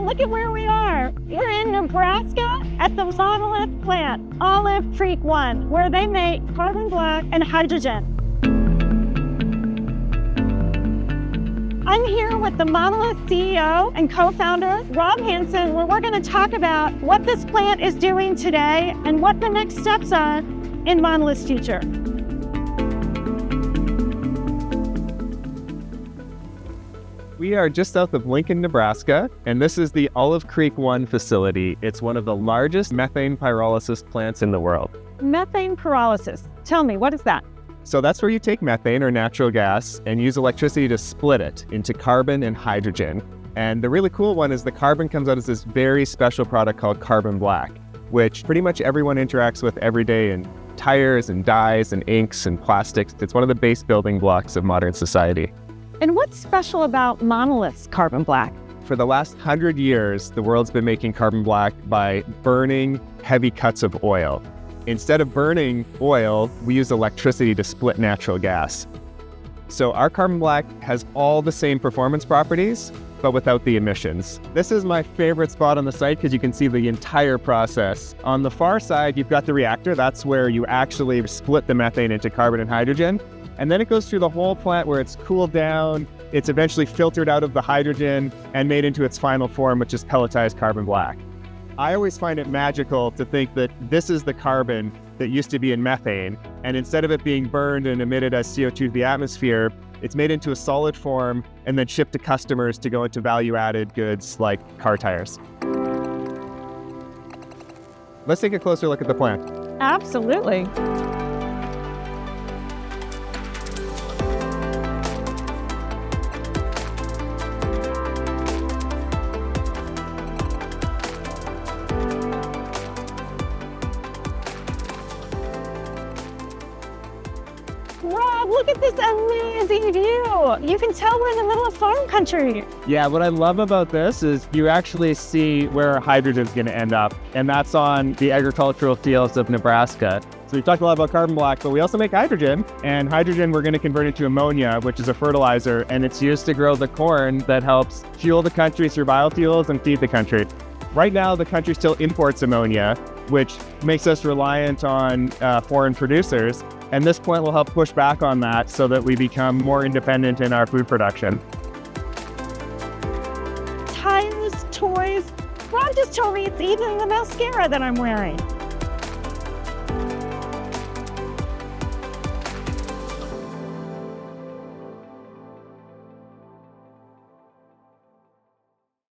look at where we are. We're in Nebraska at the Monolith plant, Olive Creek 1, where they make carbon black and hydrogen. I'm here with the Monolith CEO and co-founder, Rob Hansen, where we're going to talk about what this plant is doing today and what the next steps are in Monolith's future. We are just south of Lincoln, Nebraska, and this is the Olive Creek 1 facility. It's one of the largest methane pyrolysis plants in the world. Methane pyrolysis. Tell me, what is that? So that's where you take methane or natural gas and use electricity to split it into carbon and hydrogen. And the really cool one is the carbon comes out as this very special product called carbon black, which pretty much everyone interacts with every day in tires and dyes and inks and plastics. It's one of the base building blocks of modern society. And what's special about Monolith's carbon black? For the last 100 years, the world's been making carbon black by burning heavy cuts of oil. Instead of burning oil, we use electricity to split natural gas. So our carbon black has all the same performance properties, but without the emissions. This is my favorite spot on the site because you can see the entire process. On the far side, you've got the reactor. That's where you actually split the methane into carbon and hydrogen. And then it goes through the whole plant where it's cooled down, it's eventually filtered out of the hydrogen and made into its final form, which is pelletized carbon black. I always find it magical to think that this is the carbon that used to be in methane, and instead of it being burned and emitted as CO2 to the atmosphere, it's made into a solid form and then shipped to customers to go into value-added goods like car tires. Let's take a closer look at the plant. Absolutely. Rob, look at this amazing view. You can tell we're in the middle of farm country. Yeah, what I love about this is you actually see where hydrogen's going to end up, and that's on the agricultural fields of Nebraska. So we've talked a lot about carbon black, but we also make hydrogen, and hydrogen we're going to convert into ammonia, which is a fertilizer, and it's used to grow the corn that helps fuel the country through biofuels and feed the country. Right now, the country still imports ammonia, which makes us reliant on foreign producers. And this plant will help push back on that so that we become more independent in our food production. Tires, toys. Rob just told me it's even the mascara that I'm wearing.